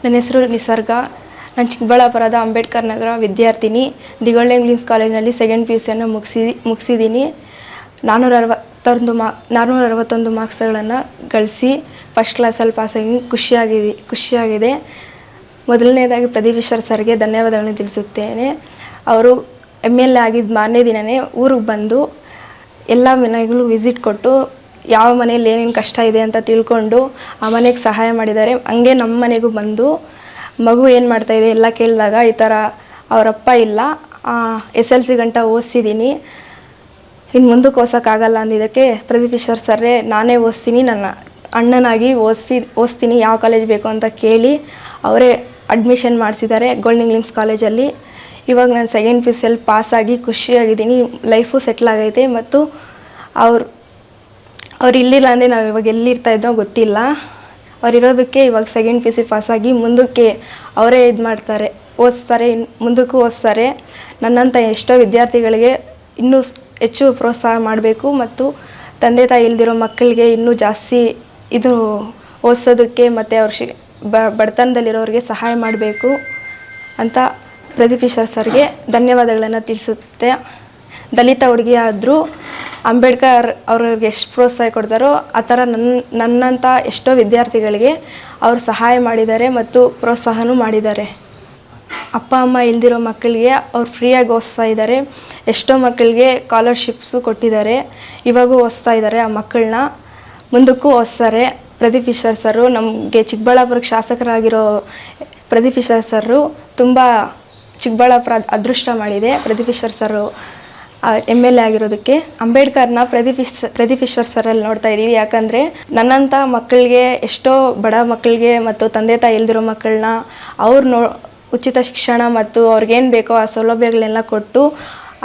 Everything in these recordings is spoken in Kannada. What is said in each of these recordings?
ನನ್ನ ಹೆಸರು ನಿಸರ್ಗ. ನಾನು ಚಿಕ್ಕಬಳ್ಳಾಪುರದ ಅಂಬೇಡ್ಕರ್ ನಗರ ವಿದ್ಯಾರ್ಥಿನಿ. ದಿಗೊಳ್ಳೆ ಇಂಗ್ಲೀಷ್ ಕಾಲೇಜಿನಲ್ಲಿ ಸೆಕೆಂಡ್ PUCಯನ್ನು ಮುಗಿಸಿದ್ದೀನಿ. 461 ಮಾರ್ಕ್ಸ್ಗಳನ್ನು ಗಳಿಸಿ ಫಸ್ಟ್ ಕ್ಲಾಸಲ್ಲಿ ಪಾಸಾಗಿ ಖುಷಿಯಾಗಿದೆ. ಮೊದಲನೇದಾಗಿ ಪ್ರದೀಪ್ ಈಶ್ವರ್ ಸರ್ಗೆ ಧನ್ಯವಾದಗಳನ್ನು ತಿಳಿಸುತ್ತೇನೆ. ಅವರು MLA ಆಗಿದ್ದ ಮಾರನೇ ದಿನವೇ ಊರಿಗೆ ಬಂದು ಎಲ್ಲ ಮನೆಗಳು ವಿಸಿಟ್ ಕೊಟ್ಟು ಯಾವ ಮನೆಯಲ್ಲಿ ಏನೇನು ಕಷ್ಟ ಇದೆ ಅಂತ ತಿಳ್ಕೊಂಡು ಆ ಮನೆಗೆ ಸಹಾಯ ಮಾಡಿದ್ದಾರೆ. ಹಂಗೆ ನಮ್ಮ ಮನೆಗೂ ಬಂದು ಮಗು ಏನು ಮಾಡ್ತಾಯಿದೆ ಎಲ್ಲ ಕೇಳಿದಾಗ ಈ ಥರ ಅವರಪ್ಪ ಇಲ್ಲ, SLC ಗಂಟ ಓದಿಸಿದ್ದೀನಿ, ಇನ್ನು ಮುಂದಕ್ಕೆ ಓದ್ಸೋಕ್ಕಾಗಲ್ಲ ಅಂದಿದ್ದಕ್ಕೆ ಪ್ರದೀಪ್ ಈಶ್ವರ್ ಸರ್ರೇ ನಾನೇ ಓದಿಸ್ತೀನಿ, ನನ್ನ ಅಣ್ಣನಾಗಿ ಓದಿಸ್ತೀನಿ, ಯಾವ ಕಾಲೇಜ್ ಬೇಕು ಅಂತ ಕೇಳಿ ಅವರೇ ಅಡ್ಮಿಷನ್ ಮಾಡಿಸಿದ್ದಾರೆ ಗೋಲ್ಡನ್ ಇಂಗ್ಲೀಷ್ ಕಾಲೇಜಲ್ಲಿ. ಇವಾಗ ನಾನು ಸೆಕೆಂಡ್ PUCಯಲ್ಲಿ ಪಾಸಾಗಿ ಖುಷಿಯಾಗಿದ್ದೀನಿ. ಲೈಫು ಸೆಟ್ಲ್ ಆಗೈತೆ. ಮತ್ತು ಅವ್ರು ಇಲ್ಲಿಲ್ಲ ಅಂದರೆ ನಾವು ಇವಾಗ ಎಲ್ಲಿರ್ತಾಯಿದ್ದೋ ಗೊತ್ತಿಲ್ಲ. ಅವರಿರೋದಕ್ಕೆ ಇವಾಗ ಸೆಕೆಂಡ್ PUC ಪಾಸಾಗಿ ಮುಂದಕ್ಕೆ ಅವರೇ ಓದಿಸ್ತಾರೆ, ಮುಂದಕ್ಕೂ ಓದಿಸ್ತಾರೆ. ನನ್ನಂಥ ಎಷ್ಟೋ ವಿದ್ಯಾರ್ಥಿಗಳಿಗೆ ಇನ್ನೂ ಹೆಚ್ಚು ಪ್ರೋತ್ಸಾಹ ಮಾಡಬೇಕು ಮತ್ತು ತಂದೆ ತಾಯಿ ಇಲ್ದಿರೋ ಮಕ್ಕಳಿಗೆ ಇನ್ನೂ ಜಾಸ್ತಿ ಇದು ಓದಿಸೋದಕ್ಕೆ ಮತ್ತು ಬಡತನದಲ್ಲಿರೋರಿಗೆ ಸಹಾಯ ಮಾಡಬೇಕು ಅಂತ ಪ್ರದೀಪ್ ಈಶ್ವರ್ ಸರ್ಗೆ ಧನ್ಯವಾದಗಳನ್ನು ತಿಳಿಸುತ್ತೆ. ದಲಿತ ಹುಡುಗಿ ಆದರೂ ಅಂಬೇಡ್ಕರ್ ಅವ್ರಿಗೆ ಎಷ್ಟು ಪ್ರೋತ್ಸಾಹ ಕೊಡ್ತಾರೋ ಆ ಥರ ನನ್ನಂಥ ಎಷ್ಟೋ ವಿದ್ಯಾರ್ಥಿಗಳಿಗೆ ಅವರು ಸಹಾಯ ಮಾಡಿದ್ದಾರೆ ಮತ್ತು ಪ್ರೋತ್ಸಾಹನೂ ಮಾಡಿದ್ದಾರೆ. ಅಪ್ಪ ಅಮ್ಮ ಇಲ್ದಿರೋ ಮಕ್ಕಳಿಗೆ ಅವ್ರು ಫ್ರೀಯಾಗಿ ಓದಿಸ್ತಾ ಇದ್ದಾರೆ. ಎಷ್ಟೋ ಮಕ್ಕಳಿಗೆ ಸ್ಕಾಲರ್ಶಿಪ್ಸು ಕೊಟ್ಟಿದ್ದಾರೆ. ಇವಾಗೂ ಓದಿಸ್ತಾ ಇದ್ದಾರೆ. ಆ ಮಕ್ಕಳನ್ನ ಮುಂದಕ್ಕೂ ಓದಿಸ್ತಾರೆ. ಪ್ರದೀಪ್ ಈಶ್ವರ್ ಸರು ನಮಗೆ ಚಿಕ್ಕಬಳ್ಳಾಪುರಕ್ಕೆ ಶಾಸಕರಾಗಿರೋ ಪ್ರದೀಪ್ ಈಶ್ವರ್ ಸರು ತುಂಬ ಚಿಕ್ಕಬಳ್ಳಾಪುರ ಅದೃಷ್ಟ ಮಾಡಿದೆ. ಪ್ರದೀಪ್ ಈಶ್ವರ್ ಸರು MLA ಆಗಿರೋದಕ್ಕೆ ಅಂಬೇಡ್ಕರ್ನ ಪ್ರದೀಪ್ ಈಶ್ವರ್ ಸರಲ್ಲಿ ನೋಡ್ತಾ ಇದ್ದೀವಿ. ಯಾಕಂದರೆ ನನ್ನಂಥ ಮಕ್ಕಳಿಗೆ, ಎಷ್ಟೋ ಬಡ ಮಕ್ಕಳಿಗೆ ಮತ್ತು ತಂದೆ ತಾಯಿ ಇಲ್ದಿರೋ ಮಕ್ಕಳನ್ನ ಉಚಿತ ಶಿಕ್ಷಣ ಮತ್ತು ಅವ್ರಿಗೇನು ಬೇಕೋ ಆ ಸೌಲಭ್ಯಗಳನ್ನೆಲ್ಲ ಕೊಟ್ಟು,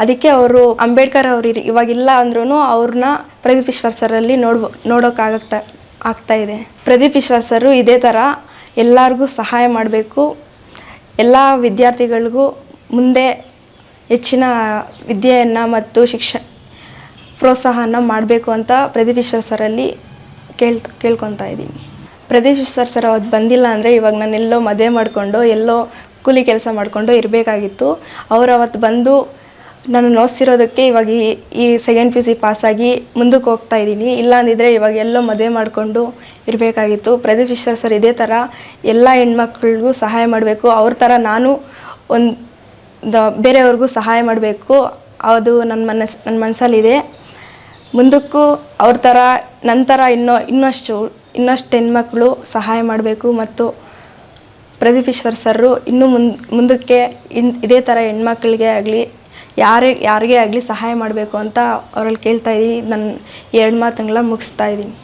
ಅದಕ್ಕೆ ಅವರು ಅಂಬೇಡ್ಕರ್ ಅವರು ಇವಾಗಿಲ್ಲ ಅಂದ್ರೂ ಅವ್ರನ್ನ ಪ್ರದೀಪ್ ಈಶ್ವರ್ ಸರಲ್ಲಿ ಆಗ್ತಾ ಇದೆ. ಪ್ರದೀಪ್ ಈಶ್ವರ್ ಸರು ಇದೇ ಥರ ಎಲ್ಲರಿಗೂ ಸಹಾಯ ಮಾಡಬೇಕು. ಎಲ್ಲ ವಿದ್ಯಾರ್ಥಿಗಳಿಗೂ ಮುಂದೆ ಹೆಚ್ಚಿನ ವಿದ್ಯೆಯನ್ನು ಮತ್ತು ಪ್ರೋತ್ಸಾಹನ ಮಾಡಬೇಕು ಅಂತ ಪ್ರದೀಪ್ ಈಶ್ವರ್ ಸರಲ್ಲಿ ಕೇಳ್ಕೊತಾ ಇದ್ದೀನಿ. ಪ್ರದೀಪ್ ಈಶ್ವರ್ ಸರ್ ಅವತ್ತು ಬಂದಿಲ್ಲ ಅಂದರೆ ಇವಾಗ ನಾನು ಎಲ್ಲೋ ಮದುವೆ ಮಾಡಿಕೊಂಡು ಎಲ್ಲೋ ಕೂಲಿ ಕೆಲಸ ಮಾಡಿಕೊಂಡು ಇರಬೇಕಾಗಿತ್ತು. ಅವರು ಅವತ್ತು ಬಂದು ನಾನು ಓದಿಸಿರೋದಕ್ಕೆ ಇವಾಗ ಈ ಸೆಕೆಂಡ್ PUC ಪಾಸಾಗಿ ಮುಂದಕ್ಕೆ ಹೋಗ್ತಾ ಇದ್ದೀನಿ. ಇಲ್ಲ ಅಂದಿದ್ರೆ ಇವಾಗ ಎಲ್ಲೋ ಮದುವೆ ಮಾಡಿಕೊಂಡು ಇರಬೇಕಾಗಿತ್ತು. ಪ್ರದೀಪ್ ಈಶ್ವರ್ ಸರ್ ಇದೇ ಥರ ಎಲ್ಲ ಹೆಣ್ಮಕ್ಳಿಗೂ ಸಹಾಯ ಮಾಡಬೇಕು. ಅವ್ರ ಥರ ನಾನು ಬೇರೆಯವ್ರಿಗೂ ಸಹಾಯ ಮಾಡಬೇಕು. ಅದು ನನ್ನ ಮನಸ್ಸಲ್ಲಿದೆ. ಮುಂದಕ್ಕೂ ಅವ್ರ ಥರ ನಂತರ ಇನ್ನಷ್ಟು ಹೆಣ್ಮಕ್ಳು ಸಹಾಯ ಮಾಡಬೇಕು ಮತ್ತು ಪ್ರದೀಪ್ ಈಶ್ವರ್ ಸರು ಇನ್ನೂ ಮುಂದಕ್ಕೆ ಇದೇ ಥರ ಹೆಣ್ಮಕ್ಳಿಗೆ ಆಗಲಿ ಯಾರಿಗೇ ಆಗಲಿ ಸಹಾಯ ಮಾಡಬೇಕು ಅಂತ ಅವರಲ್ಲಿ ಕೇಳ್ತಾ ಇದ್ದೀನಿ. ನನ್ನ 2 ಮಾತುಗಳನ್ನ ಮುಗಿಸ್ತಾ ಇದ್ದೀನಿ.